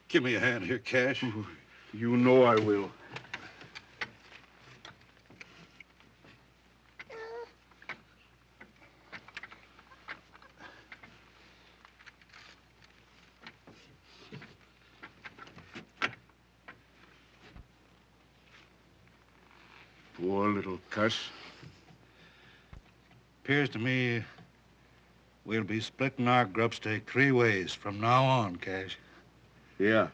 Give me a hand here, Cash. You know I will. Poor little cuss. Appears to me we'll be splitting our grub stake 3 ways from now on, Cash. Yeah,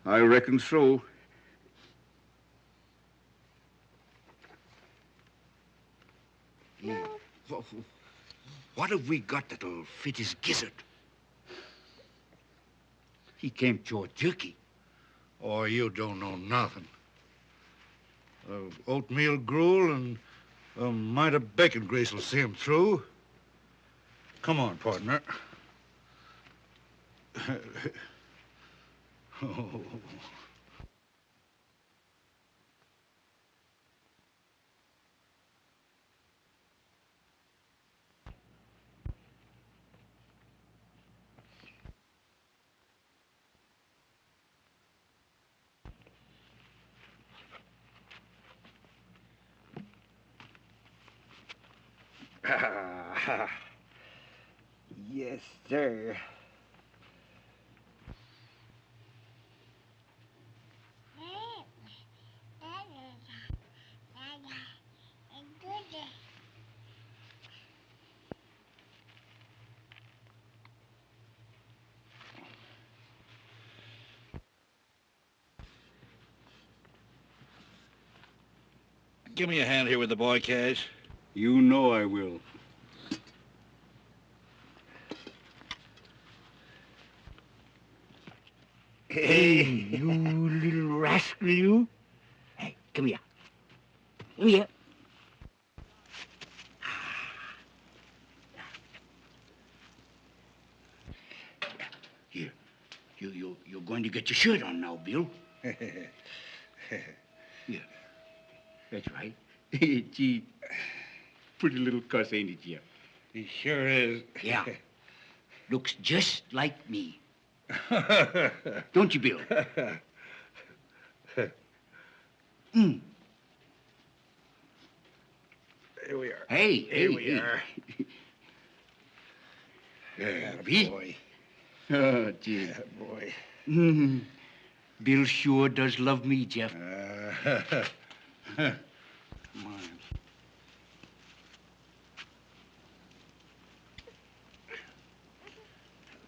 I reckon so. What have we got that'll fit his gizzard? He can't jaw jerky. Oh, you don't know nothing. Oatmeal gruel and a mite of bacon grease will see him through. Come on, partner. Oh. Yes, sir. Give me a hand here with the boy, Cash. You know I will. Hey, you little rascal, you. Hey, come here. Come here. Here, you're going to get your shirt on now, Bill. Here. That's right. Gee, pretty little cuss, ain't it, Jeff? He sure is. Yeah. Looks just like me. Don't you, Bill? Here we are. Hey, Here we are. Yeah, boy. Oh, gee. Yeah, boy. Bill sure does love me, Jeff. Come on.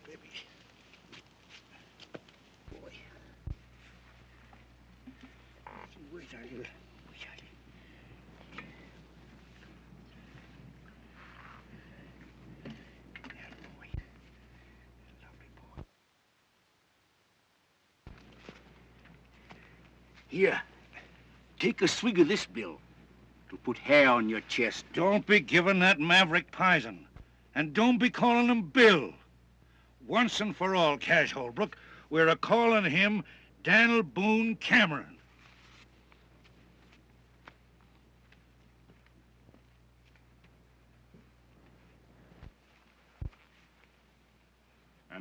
Baby. Boy. Where's our little... Here, take a swig of this, Bill, to put hair on your chest. Don't be giving that maverick poison. And don't be calling him Bill. Once and for all, Cash Holbrook, we're a-calling him Daniel Boone Cameron.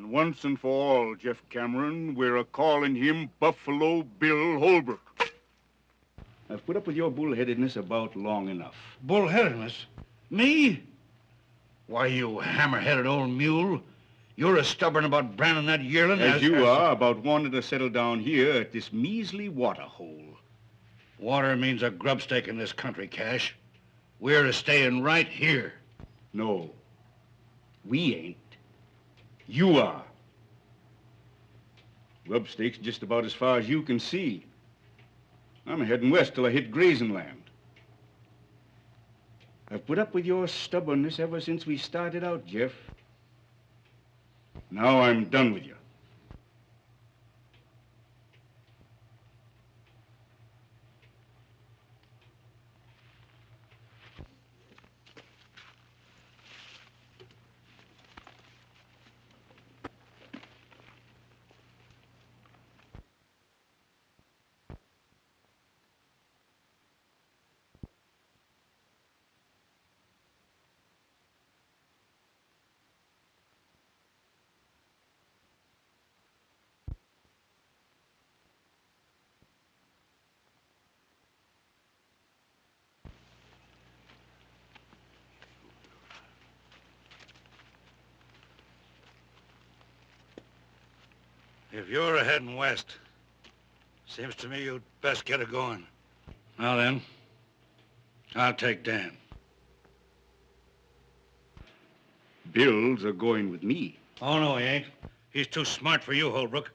once and for all, Jeff Cameron, we're a-calling him Buffalo Bill Holbrook. I've put up with your bullheadedness about long enough. Bullheadedness? Me? Why, you hammer-headed old mule. You're as stubborn about branding that yearling as you are about wanting to settle down here at this measly water hole. Water means a grubstake in this country, Cash. We're staying right here. No, we ain't. You are. Grubstake's just about as far as you can see. I'm heading west till I hit grazing land. I've put up with your stubbornness ever since we started out, Jeff. Now I'm done with you. If you're heading west, seems to me you'd best get it going. Now then, I'll take Dan. Bill's a-going with me. Oh, no, he ain't. He's too smart for you, Holbrook.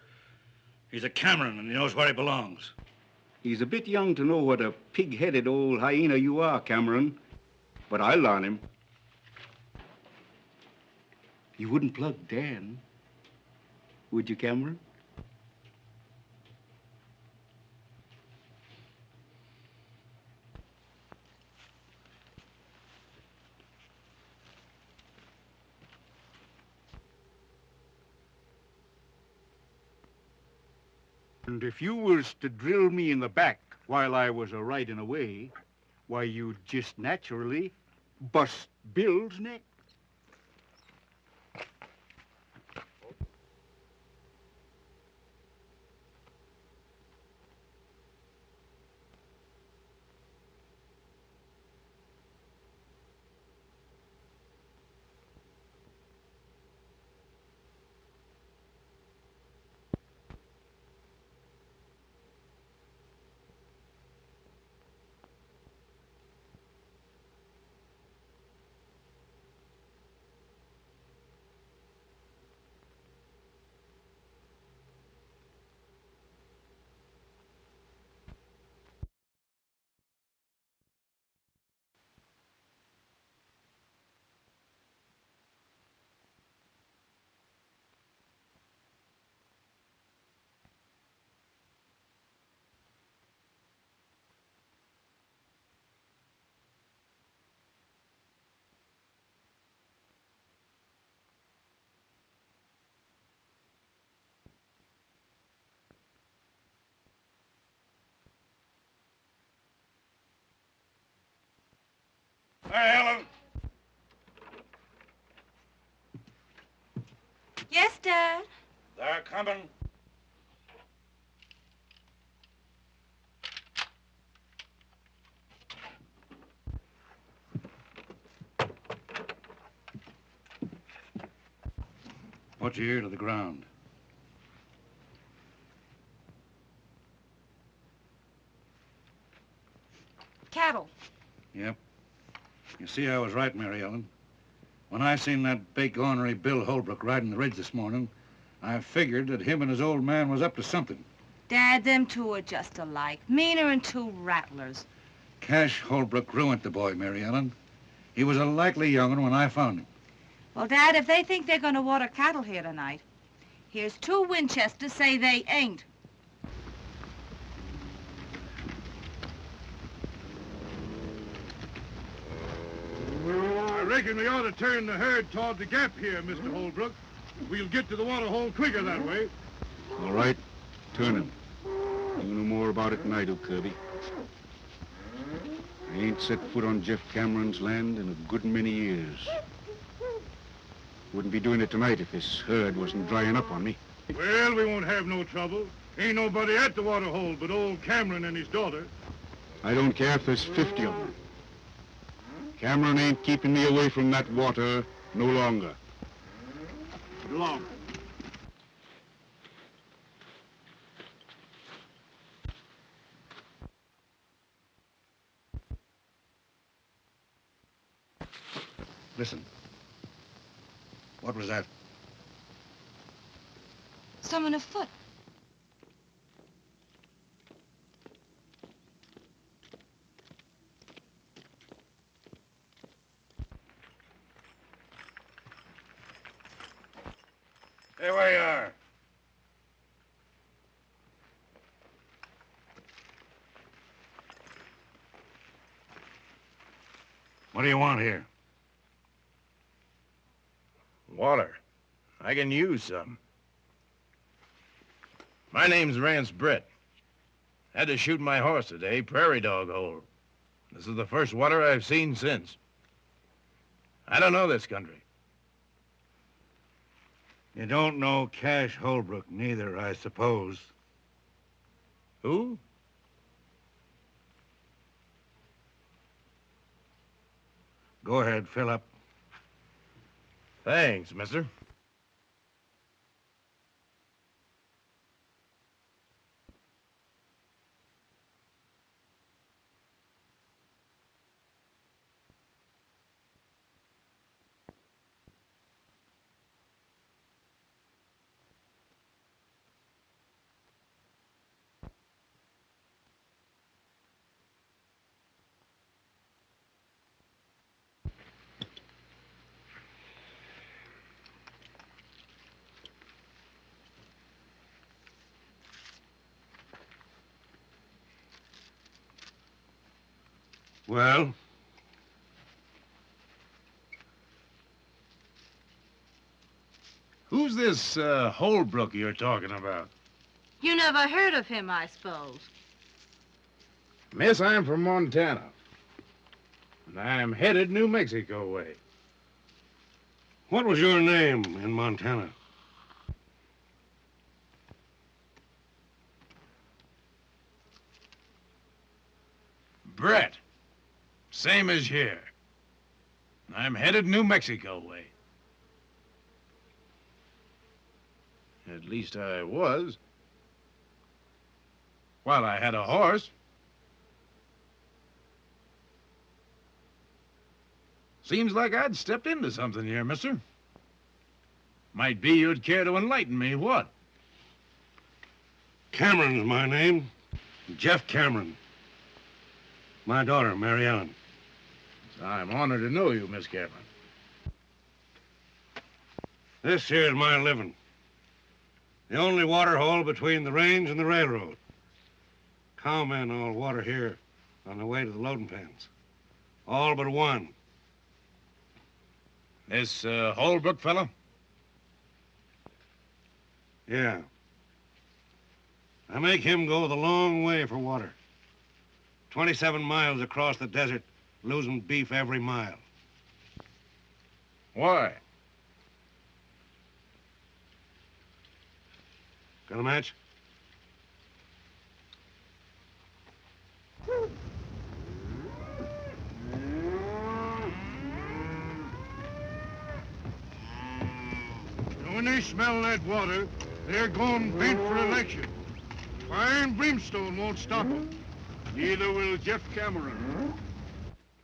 He's a Cameron, and he knows where he belongs. He's a bit young to know what a pig-headed old hyena you are, Cameron. But I'll learn him. You wouldn't plug Dan, would you, Cameron? And if you was to drill me in the back while I was a-riding away, why, you'd just naturally bust Bill's neck. Hey, Helen. Yes, Dad. They're coming. Put your ear to the ground. Cattle. Yep. You see, I was right, Mary Ellen. When I seen that big, ornery Bill Holbrook riding the ridge this morning, I figured that him and his old man was up to something. Dad, them two are just alike. Meaner than two rattlers. Cash Holbrook ruined the boy, Mary Ellen. He was a likely young'un when I found him. Well, Dad, if they think they're going to water cattle here tonight, here's two Winchesters say they ain't. I reckon we ought to turn the herd toward the gap here, Mr. Holbrook. We'll get to the water hole quicker that way. All right, turn him. You know more about it than I do, Kirby. I ain't set foot on Jeff Cameron's land in a good many years. Wouldn't be doing it tonight if this herd wasn't drying up on me. Well, we won't have no trouble. Ain't nobody at the water hole but old Cameron and his daughter. I don't care if there's 50 of them. Cameron ain't keeping me away from that water no longer. Long. Listen. What was that? Someone afoot. There we are. What do you want here? Water. I can use some. My name's Rance Brett. Had to shoot my horse today, prairie dog hole. This is the first water I've seen since. I don't know this country. You don't know Cash Holbrook neither, I suppose. Who? Go ahead, fill up. Thanks, mister. Well? Who's this Holbrook you're talking about? You never heard of him, I suppose. Miss, I'm from Montana. And I'm headed New Mexico way. What was your name in Montana? Brett. Same as here. I'm headed New Mexico way. At least I was. While I had a horse. Seems like I'd stepped into something here, mister. Might be you'd care to enlighten me, what? Cameron's my name. Jeff Cameron. My daughter, Mary Helen. I'm honored to know you, Miss Cameron. This here's my living. The only water hole between the range and the railroad. Cowmen all water here on the way to the loading pens. All but one. This Holbrook fella? Yeah. I make him go the long way for water. 27 miles across the desert, losing beef every mile. Why? Got a match? When they smell that water, they're going bent for election. Fire and brimstone won't stop them. Neither will Jeff Cameron.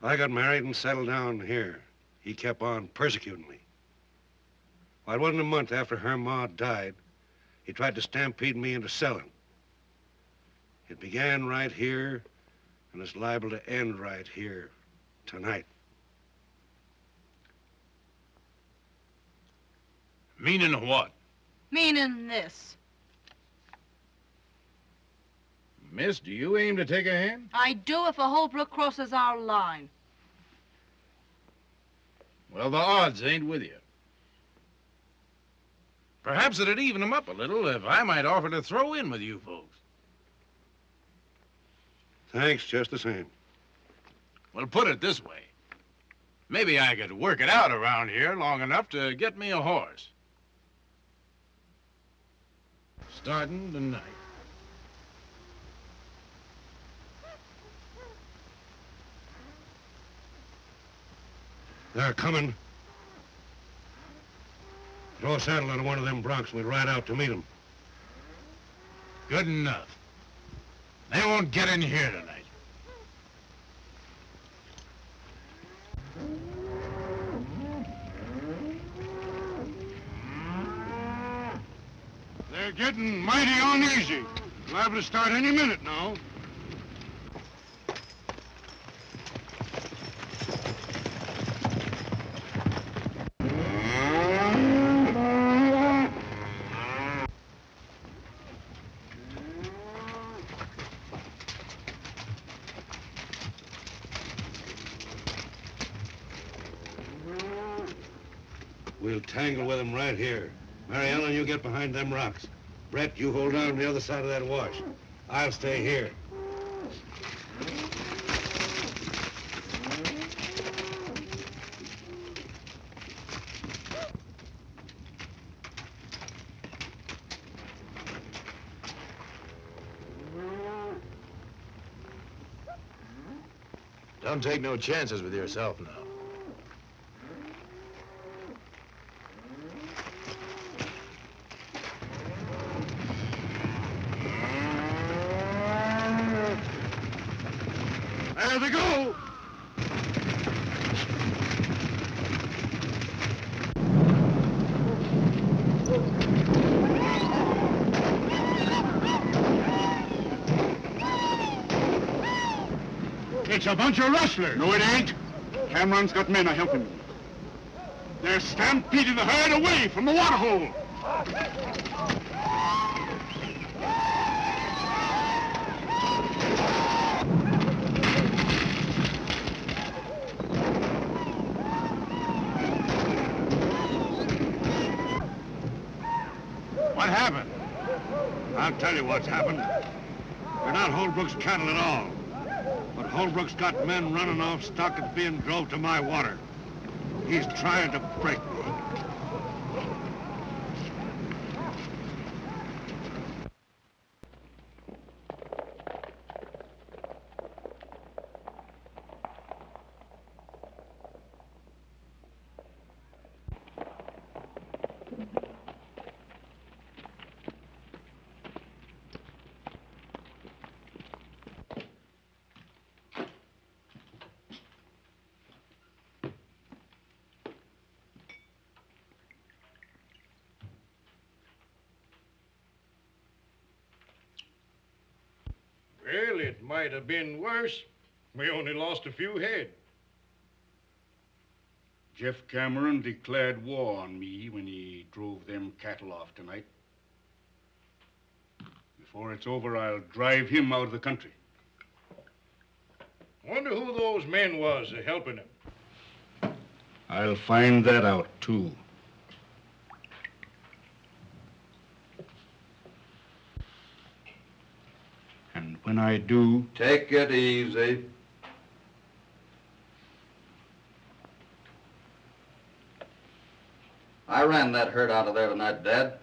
I got married and settled down here. He kept on persecuting me. Well, it wasn't a month after her ma died, he tried to stampede me into selling. It began right here, and it's liable to end right here tonight. Meaning what? Meaning this. Miss, do you aim to take a hand? I do if a Holbrook crosses our line. Well, the odds ain't with you. Perhaps it'd even them up a little if I might offer to throw in with you folks. Thanks, just the same. Well, put it this way. Maybe I could work it out around here long enough to get me a horse. Starting tonight. They're coming. Throw a saddle on one of them broncs and we'll ride out to meet them. Good enough. They won't get in here tonight. They're getting mighty uneasy. Liable to start any minute now. We'll tangle with them right here. Mary Ellen, you get behind them rocks. Brett, you hold on the other side of that wash. I'll stay here. Don't take no chances with yourself now. There they go! It's a bunch of rustlers. No, it ain't. Cameron's got men a helping him. They're stampeding the herd away from the water hole. What happened? I'll tell you what's happened. They're not Holbrook's cattle at all. But Holbrook's got men running off stock that's being drove to my water. He's trying to break me. Well, it might have been worse. We only lost a few head. Jeff Cameron declared war on me when he drove them cattle off tonight. Before it's over, I'll drive him out of the country. Wonder who those men was helping him. I'll find that out, too. And when I do... Take it easy. I ran that herd out of there tonight, Dad.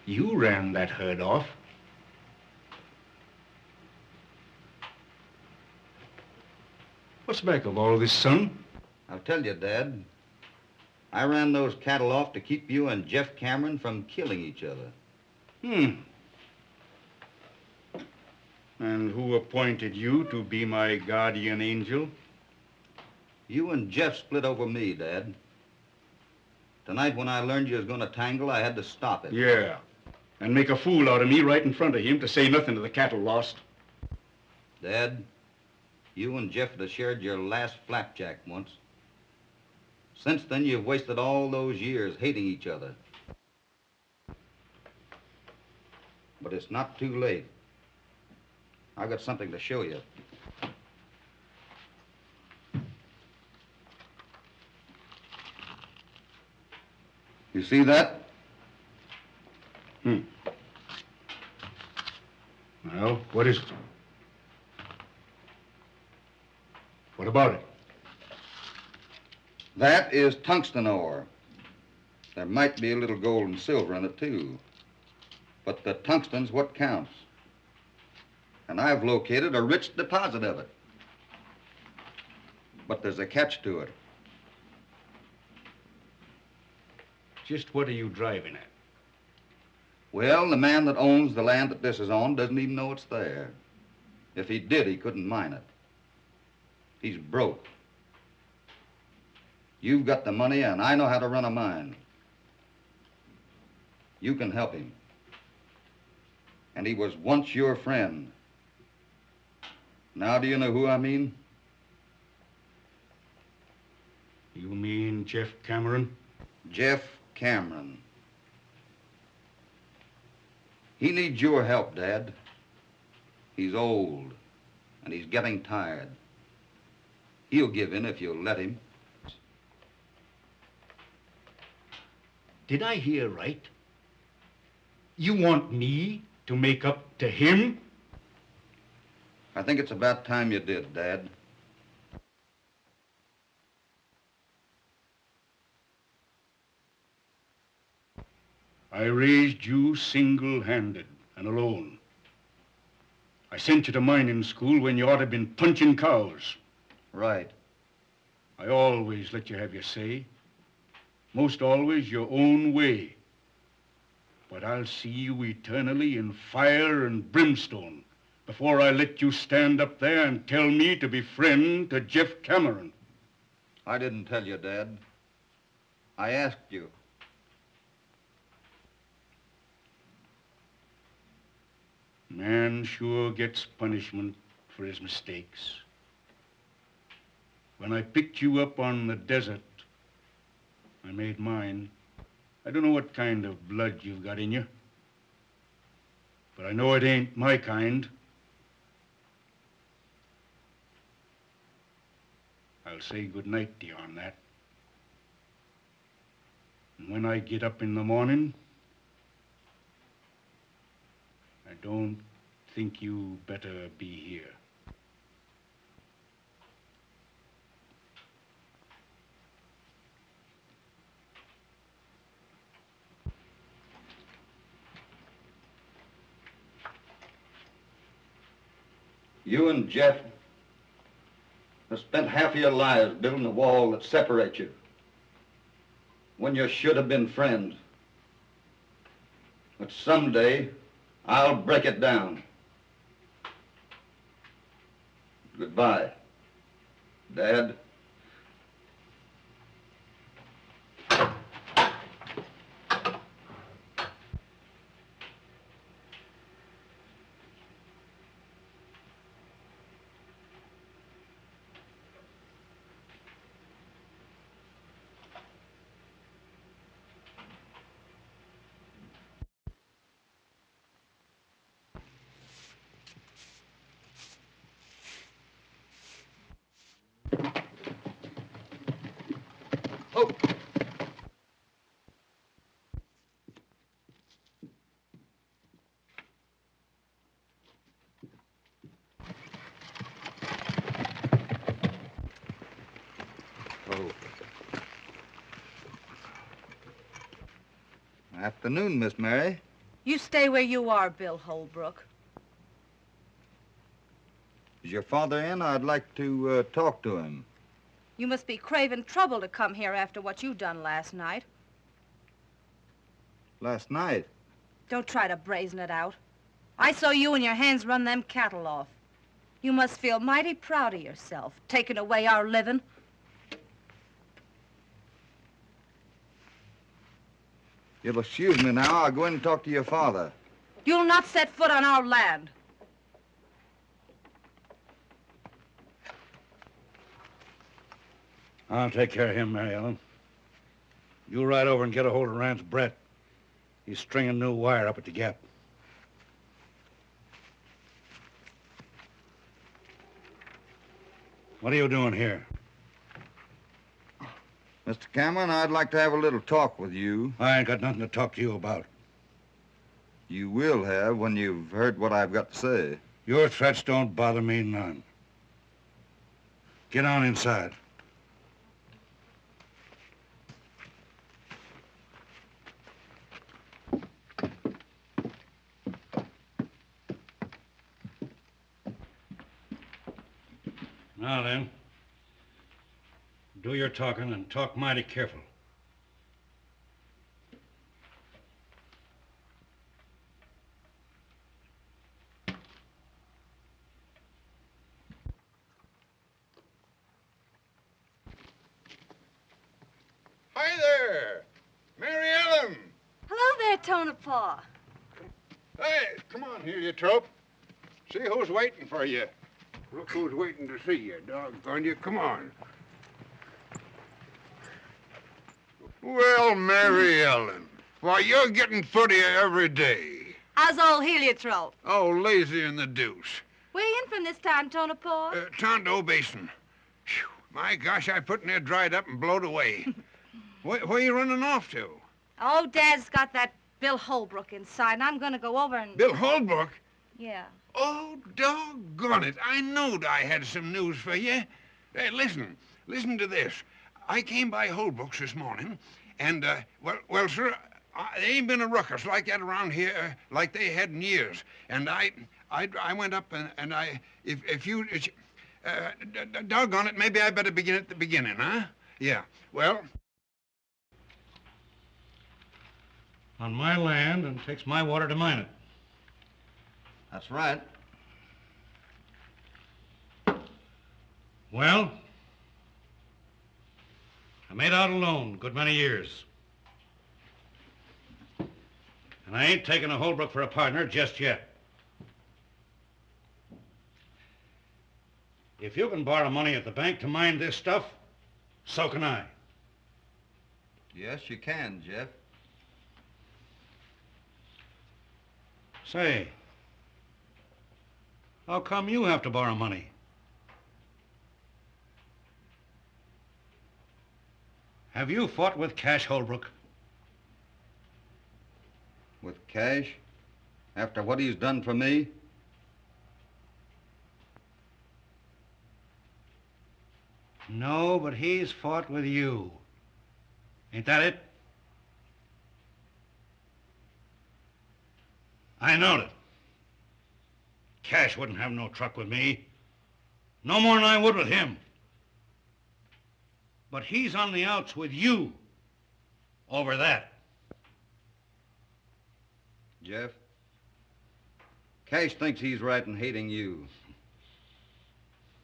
You ran that herd off. What's back of all this, son? I'll tell you, Dad. I ran those cattle off to keep you and Jeff Cameron from killing each other. And who appointed you to be my guardian angel? You and Jeff split over me, Dad. Tonight, when I learned you was going to tangle, I had to stop it. Yeah. And make a fool out of me right in front of him, to say nothing of the cattle lost. Dad, you and Jeff had shared your last flapjack once. Since then, you've wasted all those years hating each other. But it's not too late. I've got something to show you. You see that? What is it? What about it? That is tungsten ore. There might be a little gold and silver in it, too. But the tungsten's what counts. And I've located a rich deposit of it. But there's a catch to it. Just what are you driving at? Well, the man that owns the land that this is on doesn't even know it's there. If he did, he couldn't mine it. He's broke. You've got the money, and I know how to run a mine. You can help him. And he was once your friend. Now do you know who I mean? You mean Jeff Cameron? Jeff Cameron. He needs your help, Dad. He's old, and he's getting tired. He'll give in if you'll let him. Did I hear right? You want me to make up to him? I think it's about time you did, Dad. I raised you single-handed and alone. I sent you to mining school when you ought to have been punching cows. Right. I always let you have your say. Most always your own way. But I'll see you eternally in fire and brimstone before I let you stand up there and tell me to be friend to Jeff Cameron. I didn't tell you, Dad. I asked you. Man sure gets punishment for his mistakes. When I picked you up on the desert, I made mine. I don't know what kind of blood you've got in you, but I know it ain't my kind. I'll say good night to you on that. And when I get up in the morning, I don't think you better be here. You and Jeff have spent half of your lives building a wall that separates you when you should have been friends. But someday, I'll break it down. Goodbye, Dad. Oh. Oh. Afternoon, Miss Mary. You stay where you are, Bill Holbrook. Is your father in? I'd like to talk to him. You must be craving trouble to come here after what you done last night. Last night? Don't try to brazen it out. I saw you and your hands run them cattle off. You must feel mighty proud of yourself, taking away our living. You'll excuse me now. I'll go in and talk to your father. You'll not set foot on our land. I'll take care of him, Mary Ellen. You ride over and get a hold of Rance Brett. He's stringing new wire up at the gap. What are you doing here? Mr. Cameron, I'd like to have a little talk with you. I ain't got nothing to talk to you about. You will have when you've heard what I've got to say. Your threats don't bother me none. Get on inside. Now then, do your talking and talk mighty careful. Hi there, Mary Ellen. Hello there, Tonopah. Hey, come on here, you trope. See who's waiting for you. Look who's waiting to see you, doggone you. Come on. Well, Mary Ellen, why, you're getting footier every day. How's old heliotrope? Oh, lazy in the deuce. Where you in from this time, Tonopah? Tondo Basin. Phew, my gosh, I put in there dried up and blowed away. Where you running off to? Oh, Dad's got that Bill Holbrook inside, and I'm gonna go over and... Bill Holbrook? Yeah. Oh, doggone it. I knowed I had some news for you. Hey, listen to this. I came by Holbrook's this morning, and, well, sir, there ain't been a ruckus like that around here like they had in years. And I went up and if you, doggone it, maybe I better begin at the beginning, huh? Yeah, well... On my land, and takes my water to mine it. That's right. Well, I made out alone a good many years. And I ain't taking a Holbrook for a partner just yet. If you can borrow money at the bank to mine this stuff, so can I. Yes, you can, Jeff. Say, how come you have to borrow money? Have you fought with Cash Holbrook? With Cash? After what he's done for me? No, but he's fought with you. Ain't that it? I knowed it. Cash wouldn't have no truck with me. No more than I would with him. But he's on the outs with you over that. Jeff, Cash thinks he's right in hating you.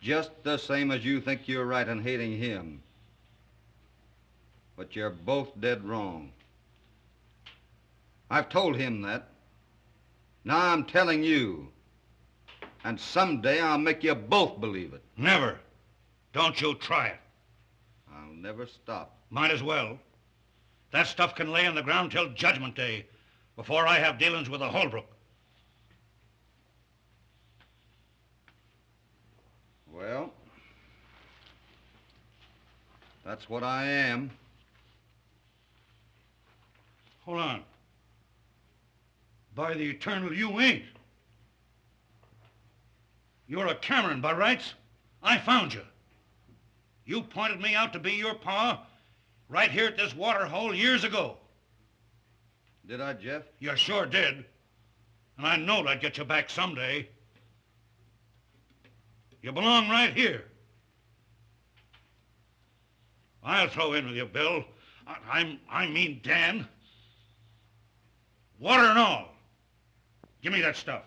Just the same as you think you're right in hating him. But you're both dead wrong. I've told him that. Now I'm telling you. And someday I'll make you both believe it. Never. Don't you try it. I'll never stop. Might as well. That stuff can lay on the ground till Judgment Day before I have dealings with a Holbrook. Well, that's what I am. Hold on. By the eternal, you ain't. You're a Cameron by rights. I found you. You pointed me out to be your pa right here at this water hole years ago. Did I, Jeff? You sure did. And I knowed I'd get you back someday. You belong right here. I'll throw in with you, Bill. I mean Dan. Water and all. Give me that stuff.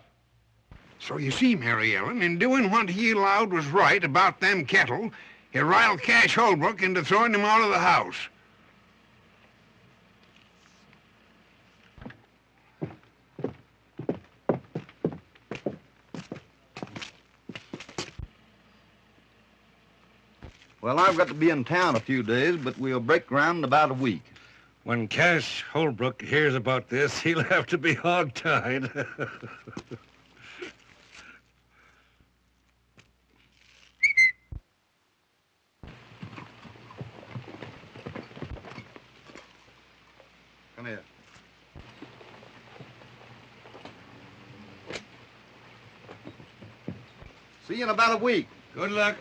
So you see, Mary Ellen, in doing what he allowed was right about them cattle, he riled Cash Holbrook into throwing him out of the house. Well, I've got to be in town a few days, but we'll break ground in about a week. When Cash Holbrook hears about this, he'll have to be hog-tied. Come here. See you in about a week. Good luck.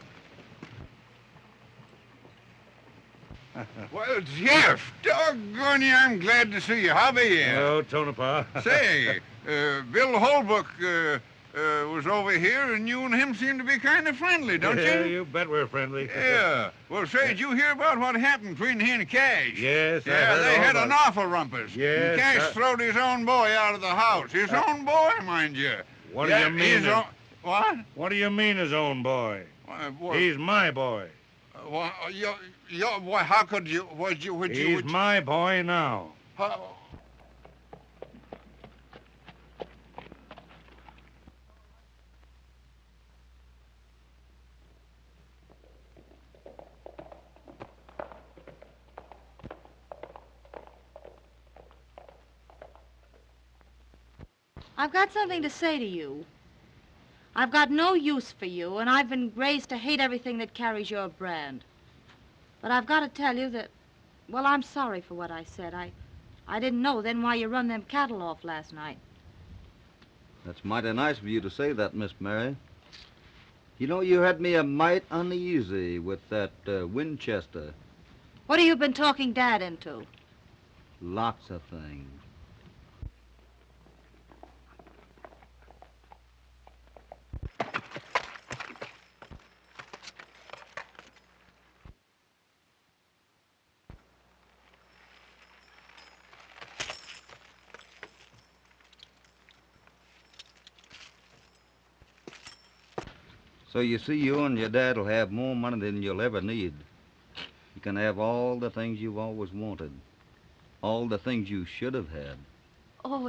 Well, Jeff, doggone you, I'm glad to see you. How be you? Hello, Tonopah. Say, Bill Holbrook was over here, and you and him seem to be kind of friendly, don't Yeah, you? you bet we're friendly. Yeah. Well, say, did you hear about what happened between he and Cash? Yes, I Yeah, heard they all had about an it. awful rumpus. Yes, And Cash throwed his own boy out of the house. His own boy, mind you. What do Yeah, you mean? his own- What? What do you mean his own boy? What? He's my boy. Why, how could you, would you, He's my boy now. how- I've got something to say to you. I've got no use for you, and I've been raised to hate everything that carries your brand. But I've got to tell you that, well, I'm sorry for what I said. I didn't know then why you run them cattle off last night. That's mighty nice of you to say that, Miss Mary. You know, you had me a mite uneasy with that Winchester. What have you been talking Dad into? Lots of things. So you see, you and your dad will have more money than you'll ever need. You can have all the things you've always wanted. All the things you should have had. Oh,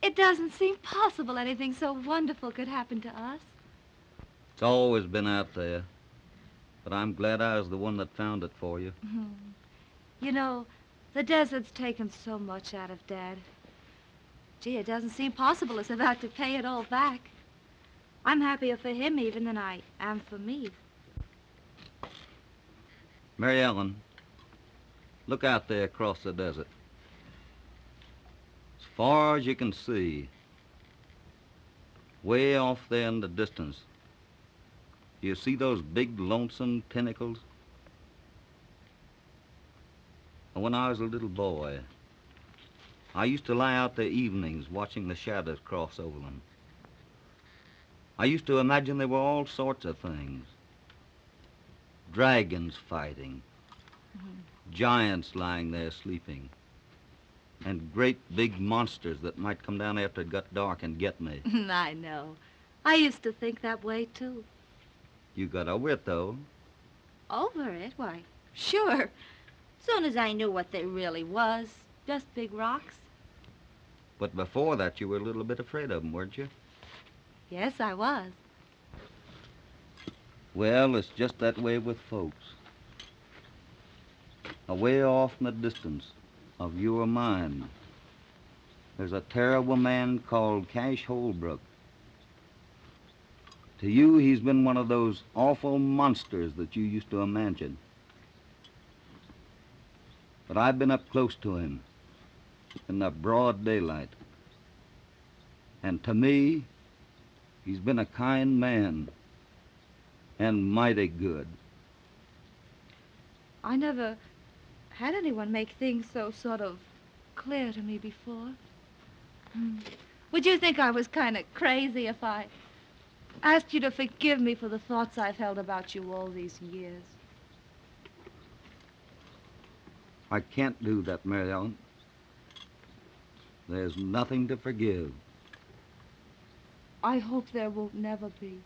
it doesn't seem possible anything so wonderful could happen to us. It's always been out there. But I'm glad I was the one that found it for you. You know, the desert's taken so much out of Dad. Gee, it doesn't seem possible it's about to pay it all back. I'm happier for him even than I am for me. Mary Ellen, look out there across the desert. As far as you can see, way off there in the distance, do you see those big lonesome pinnacles? When I was a little boy, I used to lie out there evenings watching the shadows cross over them. I used to imagine there were all sorts of things. Dragons fighting, giants lying there sleeping, and great big monsters that might come down after it got dark and get me. I know. I used to think that way, too. You got over it, though. Over it? Why, sure. Soon as I knew what they really was, just big rocks. But before that, you were a little bit afraid of them, weren't you? Yes, I was. Well, it's just that way with folks. Away off in the distance of you or mine, there's a terrible man called Cash Holbrook. To you, he's been one of those awful monsters that you used to imagine. But I've been up close to him in the broad daylight. And to me, he's been a kind man and mighty good. I never had anyone make things so sort of clear to me before. Would you think I was kind of crazy if I asked you to forgive me for the thoughts I've held about you all these years? I can't do that, Mary Ellen. There's nothing to forgive. I hope there won't never be.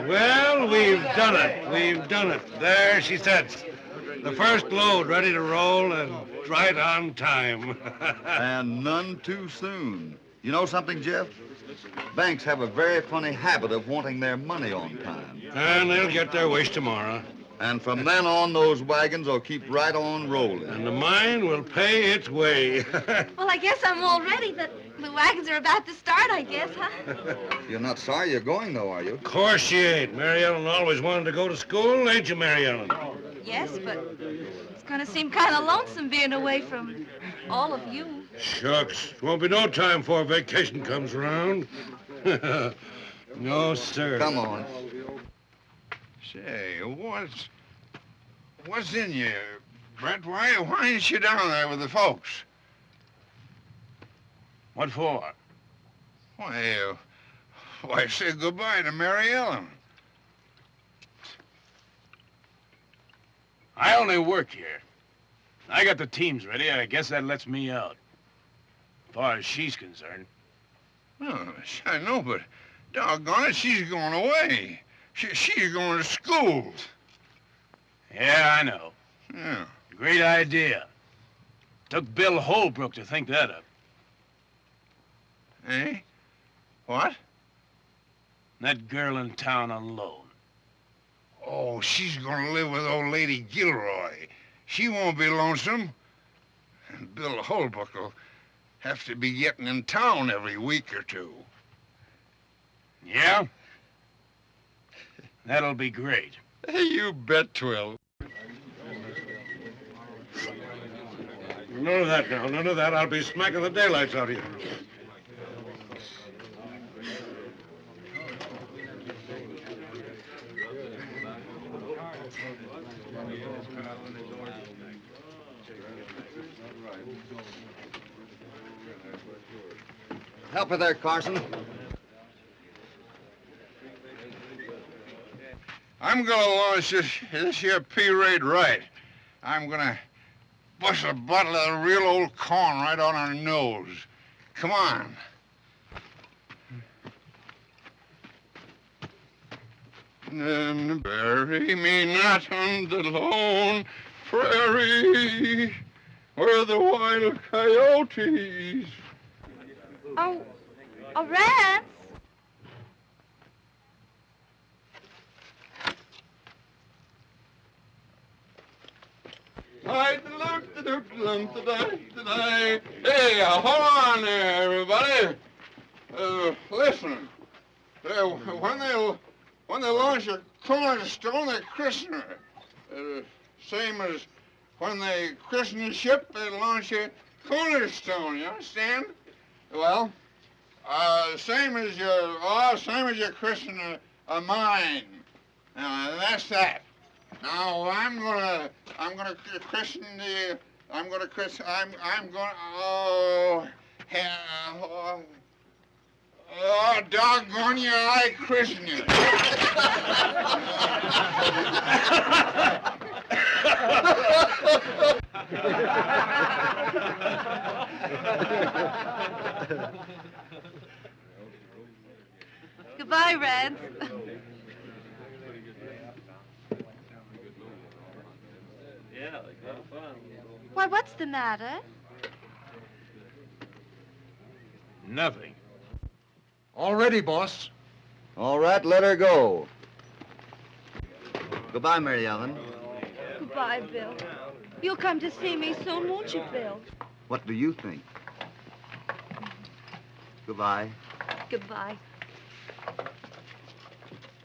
Well, we've done it. We've done it. There she sits. The first load ready to roll and right on time. And none too soon. You know something, Jeff? Banks have a very funny habit of wanting their money on time. And they'll get their wish tomorrow. And from then on, those wagons will keep right on rolling. And the mine will pay its way. Well, I guess I'm all ready. The wagons are about to start, I guess, huh? You're not sorry you're going, though, are you? Of course she ain't. Mary Ellen always wanted to go to school, ain't you, Mary Ellen? Yes, but it's gonna seem kind of lonesome being away from all of you. Shucks. Won't be no time before vacation comes around. No, sir. Come on. Say, what's in you, Brett? Why ain't you down there with the folks? What for? Why say goodbye to Mary Ellen? I only work here. I got the teams ready. I guess that lets me out. As far as she's concerned. Oh, I know, but doggone it, she's going away. She's going to school. Yeah, I know. Yeah. Great idea. Took Bill Holbrook to think that up. Eh? What? That girl in town alone. Oh, she's going to live with old Lady Gilroy. She won't be lonesome. And Bill Holbrook will have to be getting in town every week or two. Yeah? That'll be great. Hey, you bet, Twill. None of that now, none of that. I'll be smacking the daylights out of you. Help her there, Carson. I'm gonna launch this here P-raid right. I'm gonna bust a bottle of real old corn right on our nose. Come on. And bury me not on the lone prairie where the wild coyotes. Oh, Rance. Hey, hold on there, everybody. Listen. When they launch a cornerstone, they christen her. Same as when they christen a ship, they launch a cornerstone. You understand? Well, same as you christen a mine. Now, that's that. Now, I'm gonna christen the, oh, doggone you, I christen you. Goodbye, Rance. Why, what's the matter? Nothing. All ready, boss. All right, let her go. Goodbye, Mary Ellen. Goodbye, Bill. You'll come to see me soon, won't you, Bill? What do you think? Goodbye. Goodbye.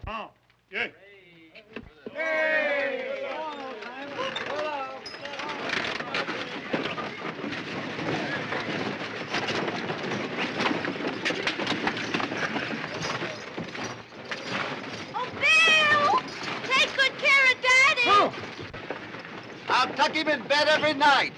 Oh, yeah. I'll tuck him in bed every night.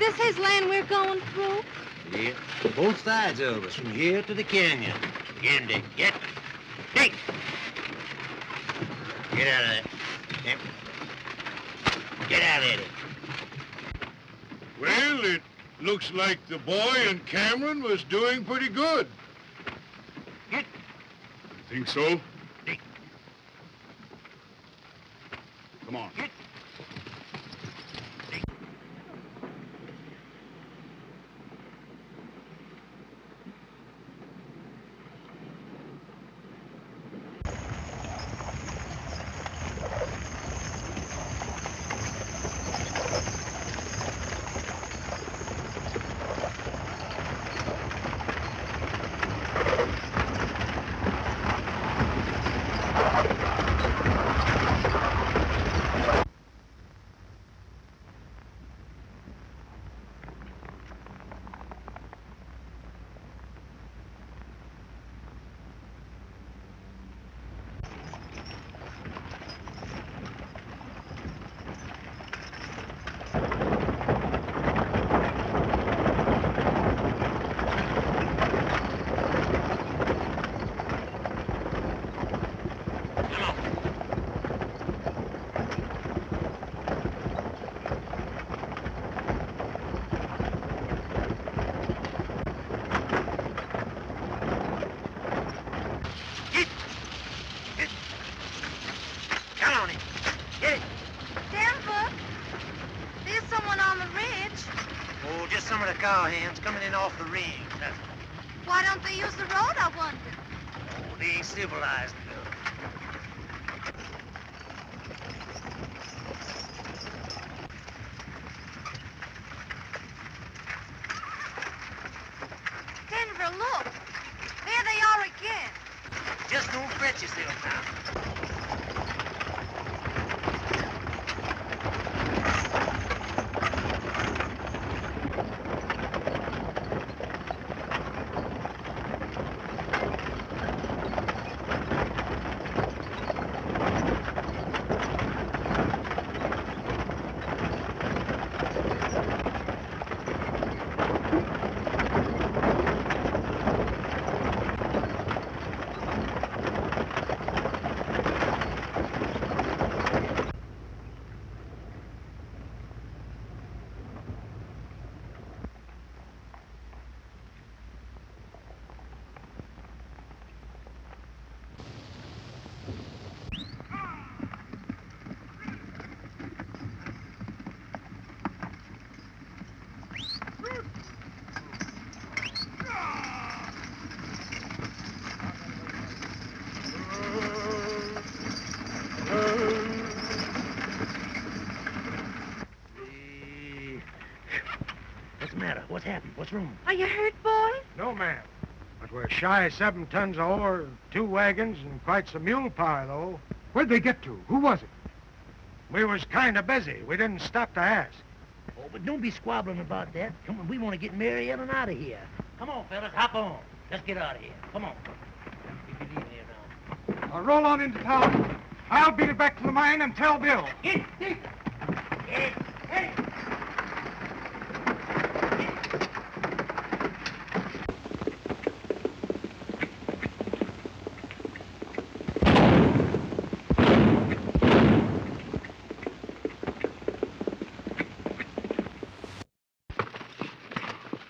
this his land we're going through? Yeah, both sides of us, from here to the canyon. Get, Dick, get. Dick! Get out of there. Yep. Get out of there. Well, it looks like the boy and Cameron was doing pretty good. Get. Think so? Dick. Come on. Get. Cowhands coming in off the ridge. Why don't they use the road, I wonder? Oh, they ain't civilized enough. Denver, look. There they are again. Just don't fret yourself now. What's the matter? What's happened? What's wrong? Are you hurt, boy? No, ma'am. But we're shy of 7 tons of ore, 2 wagons, and quite some mule power, though. Where'd they get to? Who was it? We was kind of busy. We didn't stop to ask. Oh, but don't be squabbling about that. Come on, we want to get Mary Ellen out of here. Come on, fellas, hop on. Let's get out of here. Come on. We can leave here now. Roll on into town. I'll beat it back to the mine and tell Bill. Get. Hey.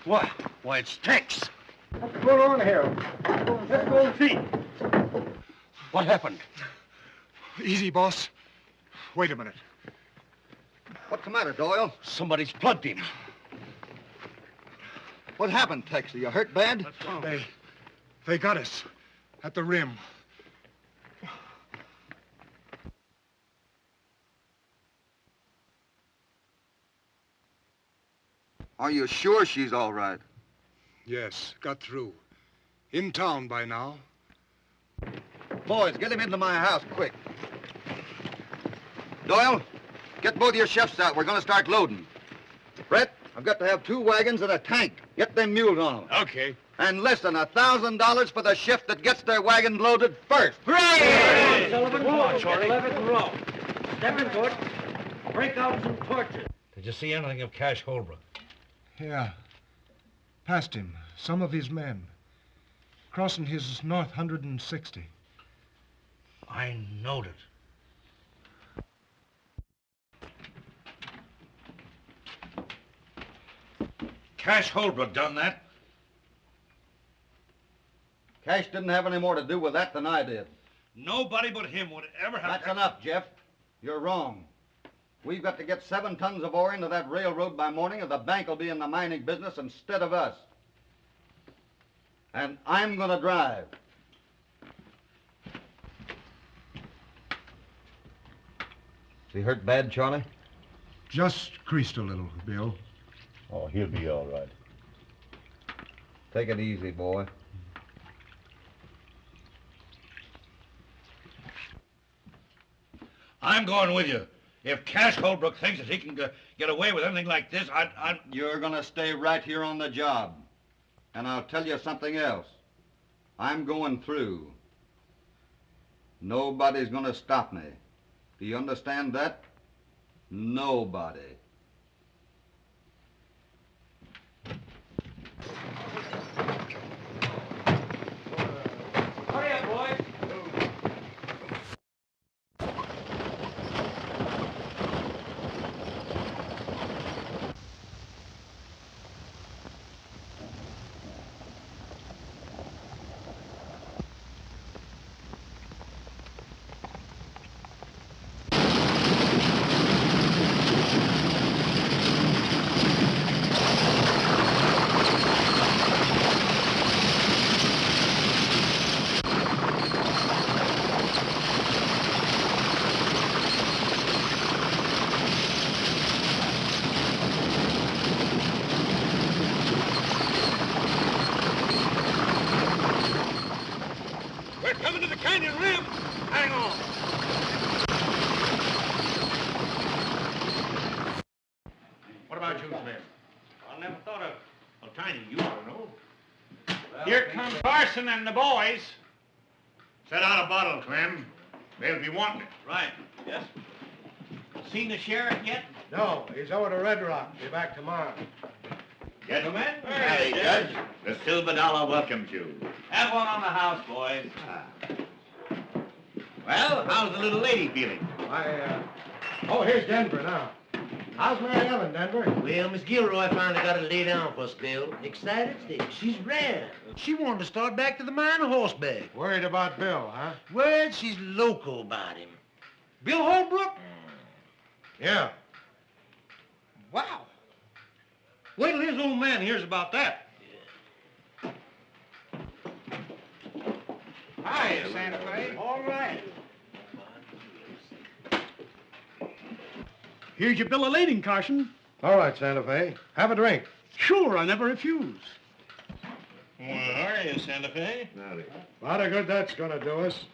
What? Why, it's Tex. What's going on here? Let's go and see. What happened? Easy, boss. Wait a minute. What's the matter, Doyle? Somebody's plugged him. What happened, Tex? Are you hurt bad? They got us at the rim. Are you sure she's all right? Yes, got through. In town by now. Boys, get him into my house, quick. Doyle, get both of your chefs out. We're going to start loading. Brett, I've got to have 2 wagons and a tank. Get them mules on them. Okay. And less than $1,000 for the shift that gets their wagon loaded first. Hooray! Sullivan, come on, Shorty. 11th row. Step in, Bud. Break out some torches. Did you see anything of Cash Holbrook? Yeah. Passed him. Some of his men. Crossing his north 160. I knowed it. Cash Holbrook done that. Cash didn't have any more to do with that than I did. Nobody but him would ever have... That's enough, Jeff. You're wrong. We've got to get 7 tons of ore into that railroad by morning, or the bank will be in the mining business instead of us. And I'm going to drive. Is he hurt bad, Charlie? Just creased a little, Bill. Oh, he'll be all right. Take it easy, boy. I'm going with you. If Cash Holbrook thinks that he can get away with anything like this, I'm... You're going to stay right here on the job. And I'll tell you something else. I'm going through. Nobody's going to stop me. Do you understand that? Nobody. Hurry up, boys. And the boys. Set out a bottle, Clem. They'll be wanting it. Right, yes. Seen the sheriff yet? No, he's over to Red Rock. Be back tomorrow. Gentlemen. Howdy, Judge. The Silver Dollar welcomes you. Have one on the house, boys. Well, how's the little lady feeling? Oh, here's Denver now. How's Mary Helen, Denver? Well, Miss Gilroy finally got to lay down for a spell. Excited still. She's rare. She wanted to start back to the mine on horseback. Worried about Bill, huh? Well, she's loco about him. Bill Holbrook? Yeah. Wow. Wait till his old man hears about that. Hi, Santa Fe. All right. Here's your bill of lading, Carson. All right, Santa Fe. Have a drink. Sure, I never refuse. Well, how are you, Santa Fe? Howdy. A lot of good that's going to do us.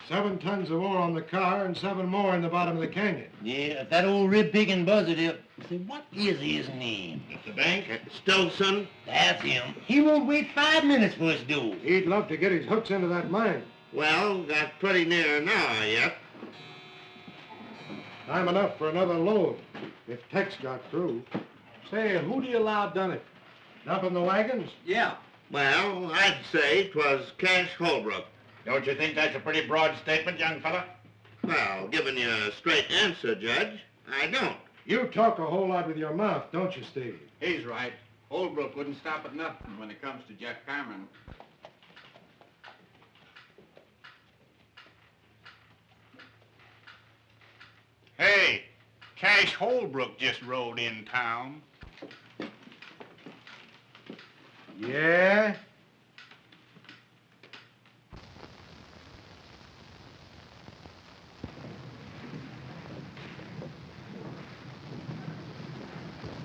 7 tons of ore on the car and 7 more in the bottom of the canyon. Yeah, if that old rib-picking buzzard is... Say, what is his name? At the bank? Stolson. That's him. He won't wait 5 minutes for his due. He'd love to get his hooks into that mine. Well, got pretty near an hour yet. Time enough for another load, if Tex got through. Say, who do you allow done it? Dumping the wagons? Yeah. Well, I'd say 'twas Cash Holbrook. Don't you think that's a pretty broad statement, young fella? Well, giving you a straight answer, Judge, I don't. You talk a whole lot with your mouth, don't you, Steve? He's right. Holbrook wouldn't stop at nothing when it comes to Jeff Cameron. Hey, Cash Holbrook just rode in town. Yeah?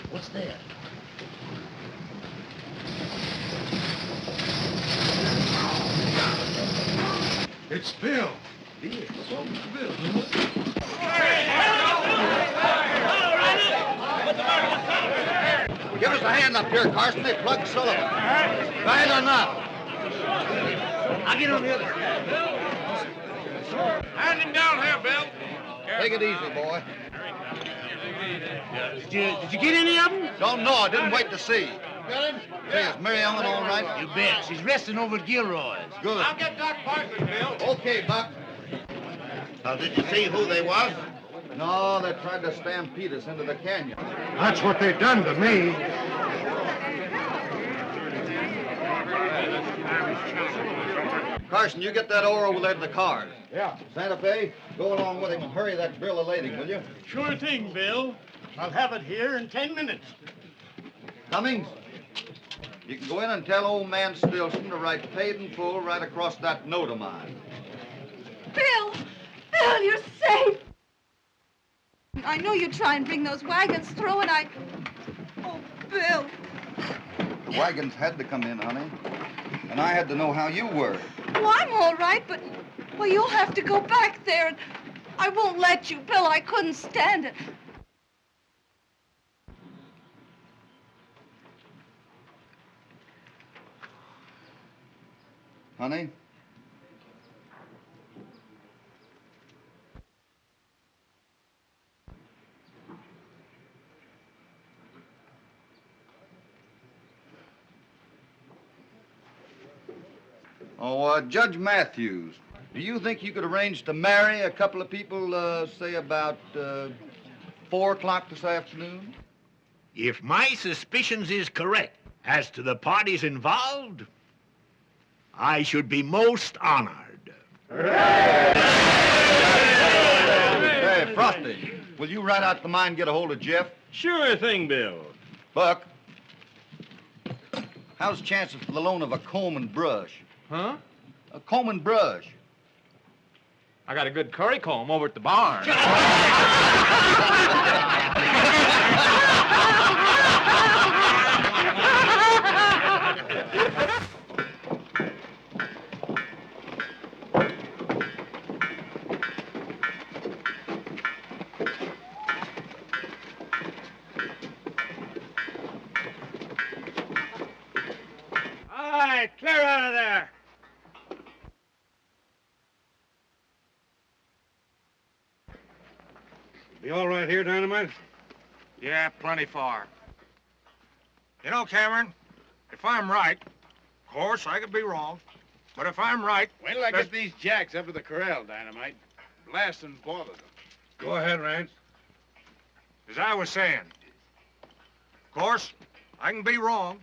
What's that? It's Bill. Bill. Bill. Give us a hand up here, Carson. They plugged Sullivan. Bad or not? I'll get on the other. Hand him down here, Bill. Take it easy, boy. Did you get any of them? Don't know. I didn't wait to see. Say, is Mary Ellen all right? You bet. She's resting over at Gilroy's. Good. I'll get Doc Parkman, Bill. Okay, Buck. Now, did you see who they was? No, they tried to stampede us into the canyon. That's what they done to me. Carson, you get that ore over there to the cars. Yeah. Santa Fe, go along with him and hurry that bill of lading, will you? Sure thing, Bill. I'll have it here in 10 minutes. Cummings, you can go in and tell old man Stilson to write paid in full right across that note of mine. Bill! Bill, you're safe! I know you try and bring those wagons through, and I... Oh, Bill. The wagons had to come in, honey. And I had to know how you were. Oh, I'm all right, but... Well, you'll have to go back there, and I won't let you, Bill. I couldn't stand it. Honey? Oh, Judge Matthews, do you think you could arrange to marry a couple of people, say, about 4 o'clock this afternoon? If my suspicions is correct as to the parties involved, I should be most honored. Hey, Frosty, will you ride out to the mine and get a hold of Jeff? Sure thing, Bill. Buck, how's chances for the loan of a comb and brush? Huh? A comb and brush. I got a good curry comb over at the barn. All right, clear out of there. Be all right here, Dynamite? Yeah, plenty far. You know, Cameron, if I'm right, of course, I could be wrong, but if I'm right... Wait till I get these jacks up to the corral, Dynamite. Blast and bother them. Go ahead, Rance. As I was saying, of course, I can be wrong,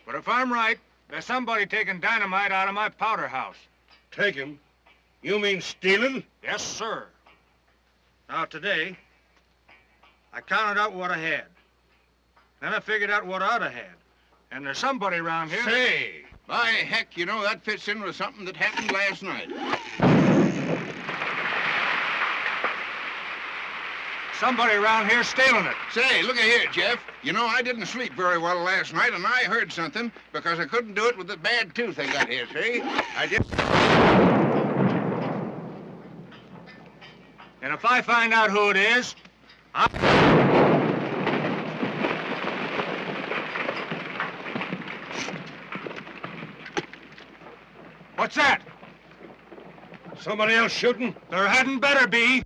but if I'm right, there's somebody taking dynamite out of my powder house. Take him? You mean stealing? Yes, sir. Now, today, I counted out what I had. Then I figured out what I'd have had. And there's somebody around here... Say, by heck, you know, that fits in with something that happened last night. Somebody around here stealing it. Say, look here, Jeff. You know, I didn't sleep very well last night, and I heard something because I couldn't do it with the bad tooth I got here, see? I just... And if I find out who it is, What's that? Somebody else shooting? There hadn't better be.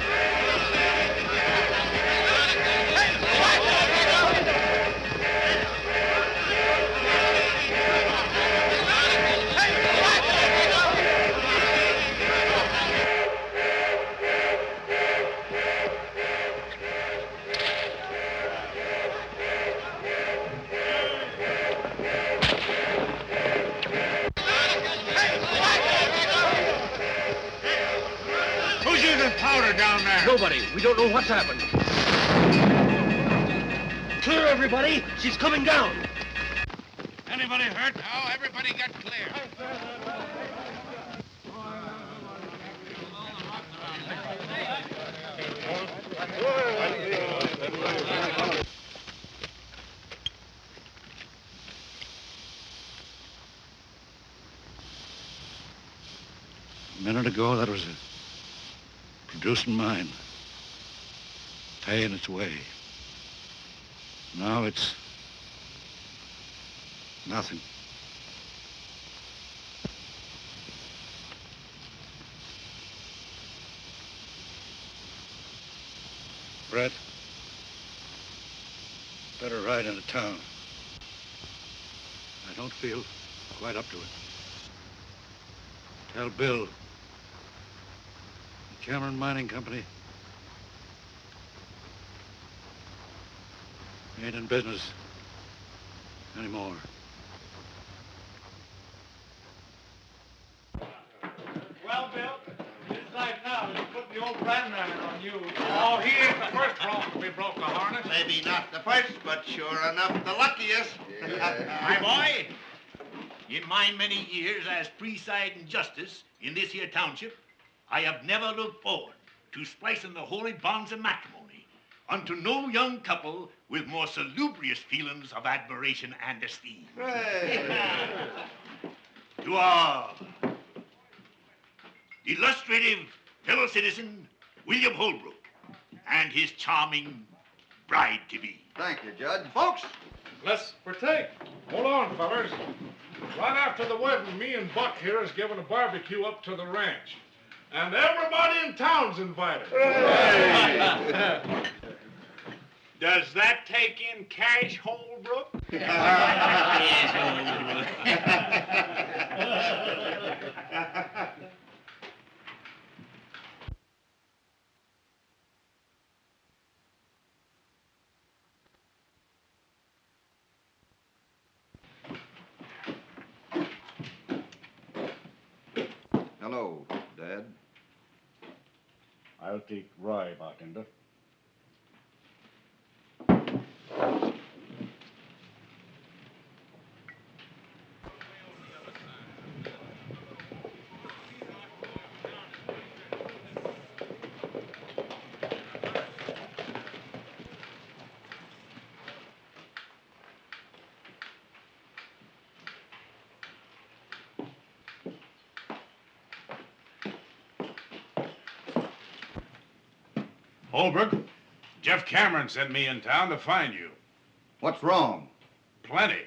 Down there. Nobody. We don't know what's happened. Clear, everybody. She's coming down. Anybody hurt? No, everybody got clear. A minute ago, that was a producing mine, paying its way. Now it's nothing. Brett, ride into town. I don't feel quite up to it. Tell Bill, the Cameron Mining Company ain't in business anymore. Well, Bill, it's like now he's putting the old brand iron on you. Oh, he ain't the first bronc we broke a harness. Maybe not the first, but sure enough the luckiest. My boy, in my many years as presiding justice in this here township, I have never looked forward to splicing the holy bonds of matrimony unto no young couple with more salubrious feelings of admiration and esteem. To our illustrative fellow citizen, William Holbrook, and his charming bride-to-be. Thank you, Judge. Folks, let's partake. Hold on, fellers. Right after the wedding, me and Buck here is giving a barbecue up to the ranch. And everybody in town's invited. Does that take in cash, Holbrook? Yes, Hello, Dad. I'll take rye, bartender. Holbrook, Jeff Cameron sent me in town to find you. What's wrong? Plenty.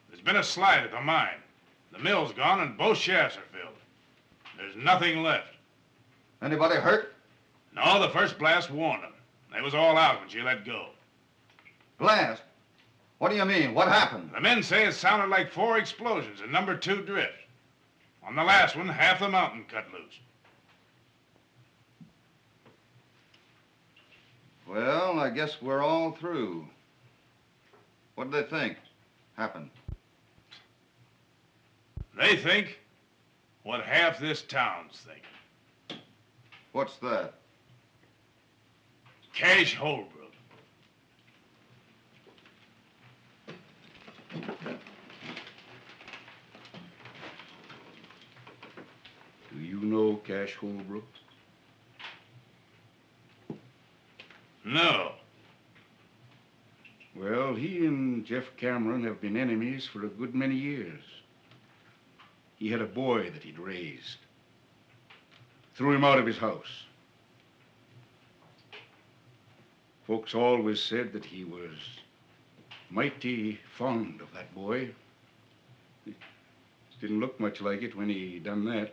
There's been a slide at the mine. The mill's gone and both shafts are filled. There's nothing left. Anybody hurt? No, the first blast warned them. They was all out when she let go. Blast? What do you mean? What happened? The men say it sounded like 4 explosions in number 2 drift. On the last one, half the mountain cut loose. Well, I guess we're all through. What do they think happened? They think what half this town's thinking. What's that? Cash Holbrook. Do you know Cash Holbrook? No. Well, he and Jeff Cameron have been enemies for a good many years. He had a boy that he'd raised. Threw him out of his house. Folks always said that he was mighty fond of that boy. It didn't look much like it when he done that.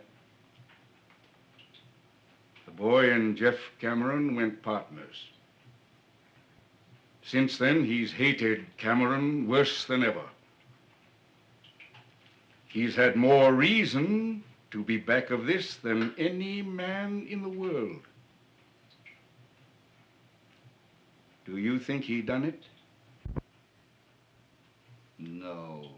The boy and Jeff Cameron went partners. Since then, he's hated Cameron worse than ever. He's had more reason to be back of this than any man in the world. Do you think he done it? No.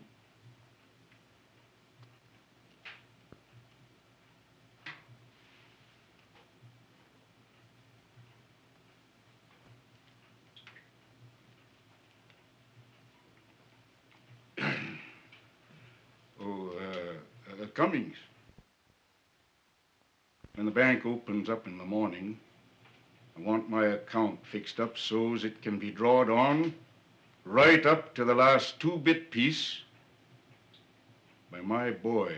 Cummings. When the bank opens up in the morning, I want my account fixed up so's it can be drawed on right up to the last 2-bit piece by my boy,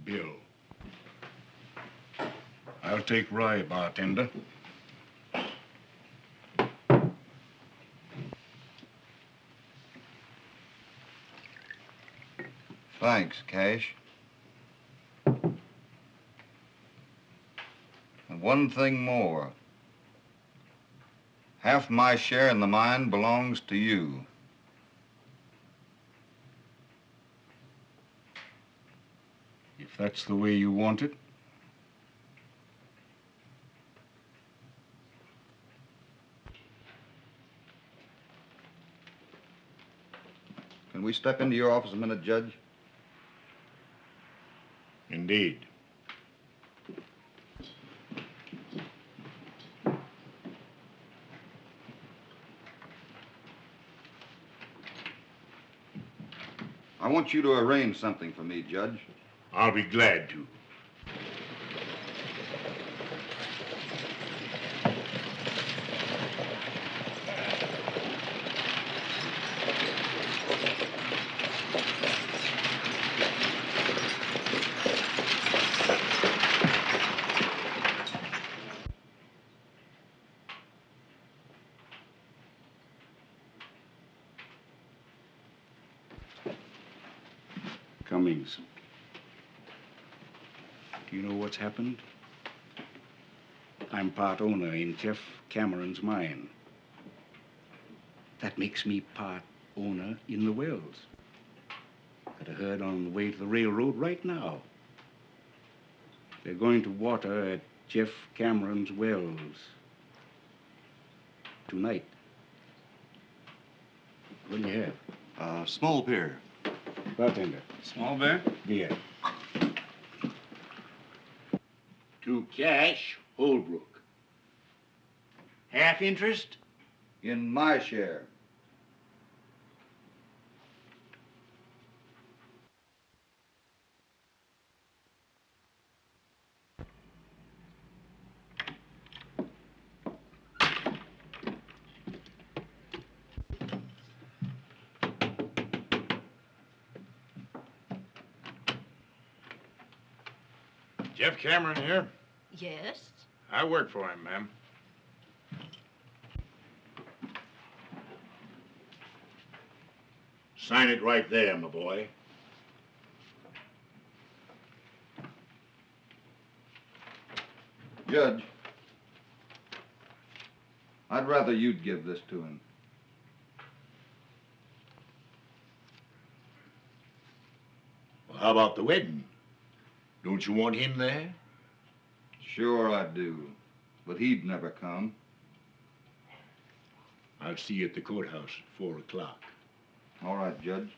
Bill. I'll take rye, bartender. Thanks, Cash. And one thing more. Half my share in the mine belongs to you. If that's the way you want it. Can we step into your office a minute, Judge? Indeed. I want you to arrange something for me, Judge. I'll be glad to. Cummings. Do you know what's happened? I'm part owner in Jeff Cameron's mine. That makes me part owner in the wells that are heard on the way to the railroad right now. They're going to water at Jeff Cameron's wells tonight. What do you have? Small beer. Bartender. Small beer? Beer. To cash, Holbrook. Half interest? In my share. Jeff Cameron here. Yes? I work for him, ma'am. Sign it right there, my boy. Judge, I'd rather you'd give this to him. Well, how about the wedding? Don't you want him there? Sure I do, but he'd never come. I'll see you at the courthouse at 4 o'clock. All right, Judge.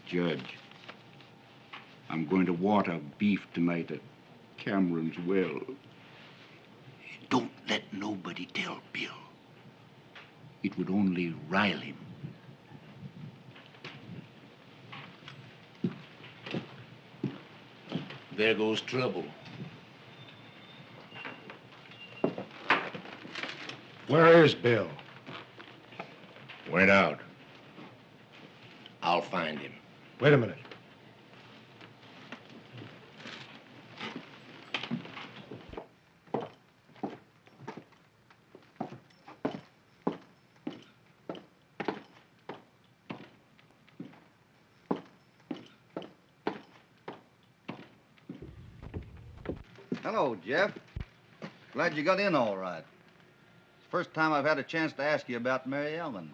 Judge, I'm going to water beef tonight at Cameron's well. Don't let nobody tell Bill. It would only rile him. There goes trouble. Where is Bill? Went out. I'll find him. Wait a minute. Hello, Jeff. Glad you got in all right. It's the first time I've had a chance to ask you about Mary Ellen.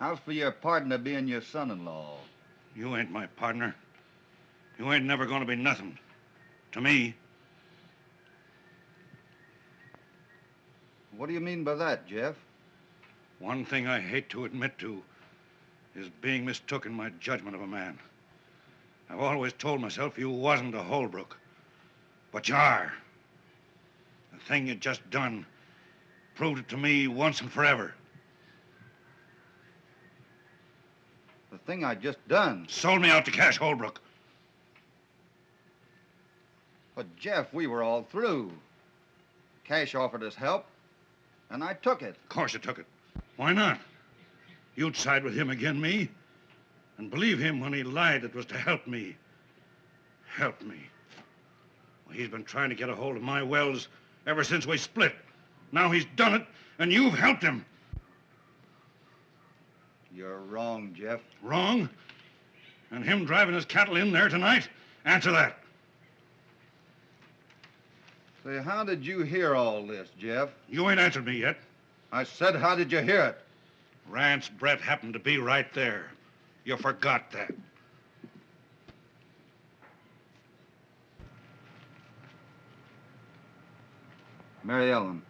How's for your partner being your son-in-law? You ain't my partner. You ain't never gonna be nothing. To me. What do you mean by that, Jeff? One thing I hate to admit to is being mistook in my judgment of a man. I've always told myself you wasn't a Holbrook. But you are. The thing you just done proved it to me once and forever. The thing I just done? Sold me out to Cash Holbrook. But, Jeff, we were all through. Cash offered us help, and I took it. Of course you took it. Why not? You'd side with him again me. And believe him when he lied it was to help me. Help me. Well, he's been trying to get a hold of my wells ever since we split. Now he's done it, and you've helped him. You're wrong, Jeff. Wrong? And him driving his cattle in there tonight? Answer that. Say, how did you hear all this, Jeff? You ain't answered me yet. I said, how did you hear it? Rance Brett happened to be right there. You forgot that. Mary Ellen,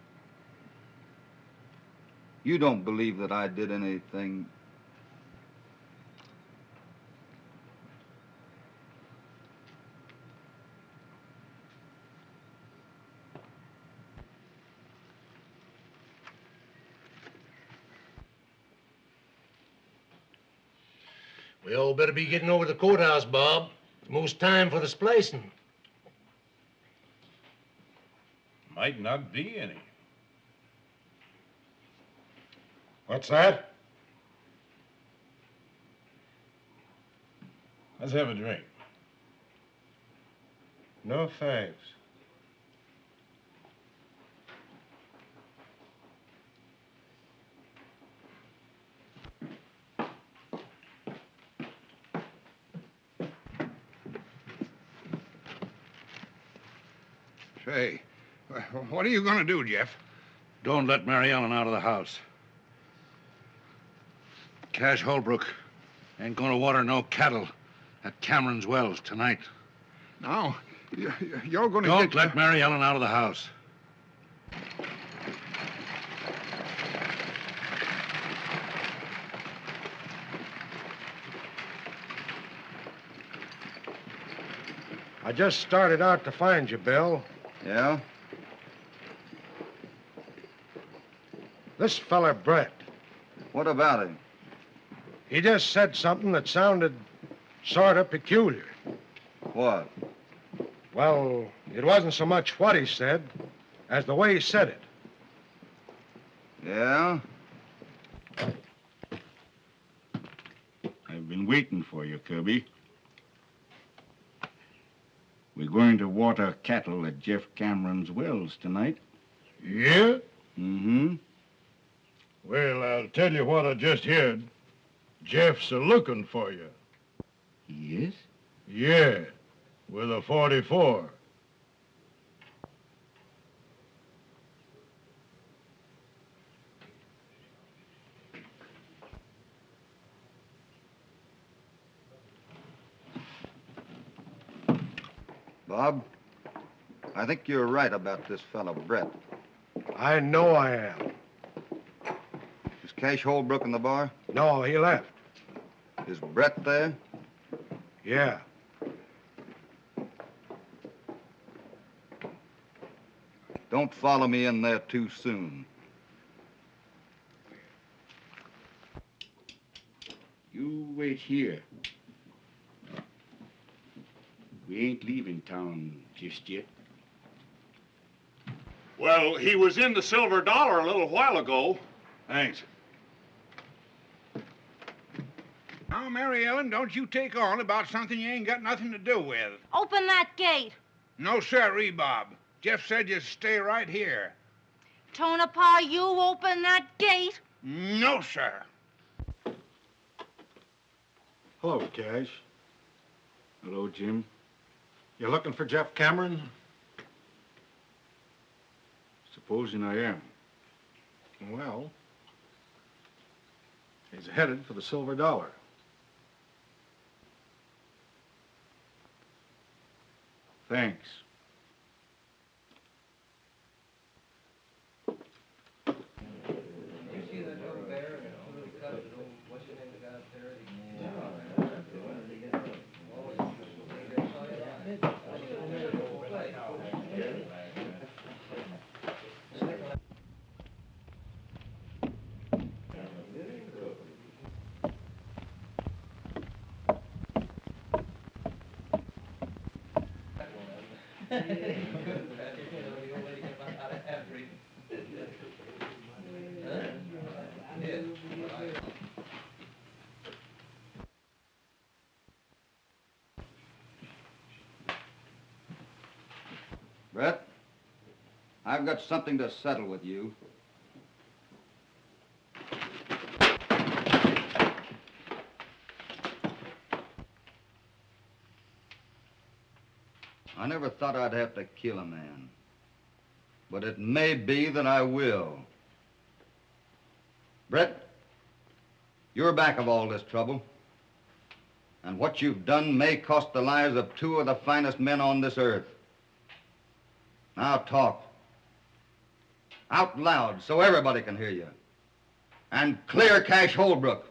you don't believe that I did anything. We all better be getting over to the courthouse, Bob. It's most time for the splicing. Might not be any. What's that? Let's have a drink. No, thanks. Say, what are you going to do, Jeff? Don't let Mary Ellen out of the house. Cash Holbrook ain't going to water no cattle at Cameron's wells tonight. Now, you're going to Don't let Mary Ellen out of the house. I just started out to find you, Bill. Yeah? This feller, Brett. What about him? He just said something that sounded sort of peculiar. What? Well, it wasn't so much what he said as the way he said it. Yeah? I've been waiting for you, Kirby. We're going to water cattle at Jeff Cameron's wells tonight. Yeah? Mm-hmm. Well, I'll tell you what I just heard. Jeff's a-looking for you. Yes? Yeah, with a 44. Bob, I think you're right about this fellow, Brett. I know I am. Is Cash Holbrook in the bar? No, he left. Is Brett there? Yeah. Don't follow me in there too soon. You wait here. We ain't leaving town just yet. Well, he was in the Silver Dollar a little while ago. Thanks. Now, Mary Ellen, don't you take on about something you ain't got nothing to do with. Open that gate. No, sirree, Bob. Jeff said you stay right here. Tonopah, you open that gate. No, sir. Hello, Cash. Hello, Jim. You looking for Jeff Cameron? Supposing I am. Well, he's headed for the Silver Dollar. Thanks. I've got something to settle with you. I never thought I'd have to kill a man. But it may be that I will. Brett, you're back of all this trouble. And what you've done may cost the lives of 2 of the finest men on this earth. Now talk. Out loud so everybody can hear you. And clear Cash Holbrook.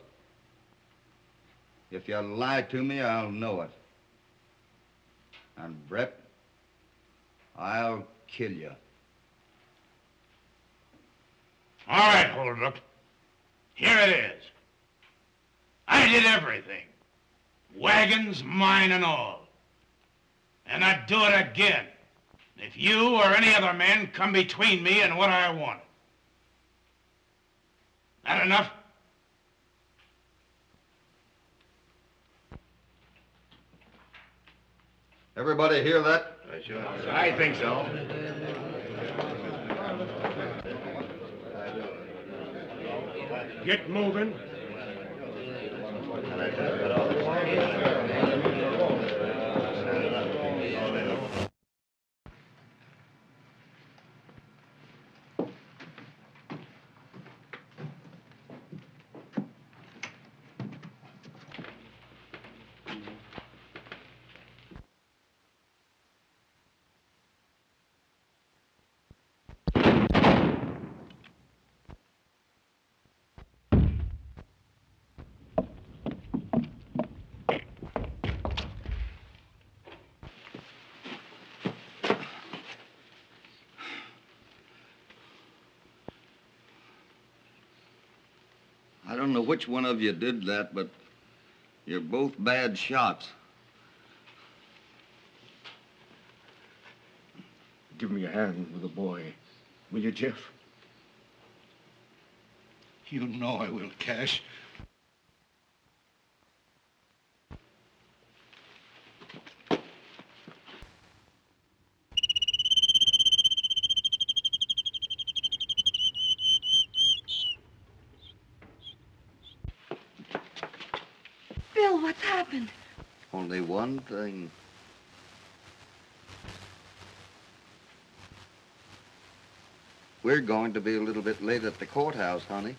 If you lie to me, I'll know it. And Brett, I'll kill you. All right, Holbrook. Here it is. I did everything. Wagons, mine and all. And I'd do it again if you or any other man come between me and what I want. That enough? Everybody hear that? I think so. Get moving. I don't know which one of you did that, but you're both bad shots. Give me a hand with the boy. Will you, Jeff? You know I will, Cash. Bill, what's happened? Only one thing. We're going to be a little bit late at the courthouse, honey.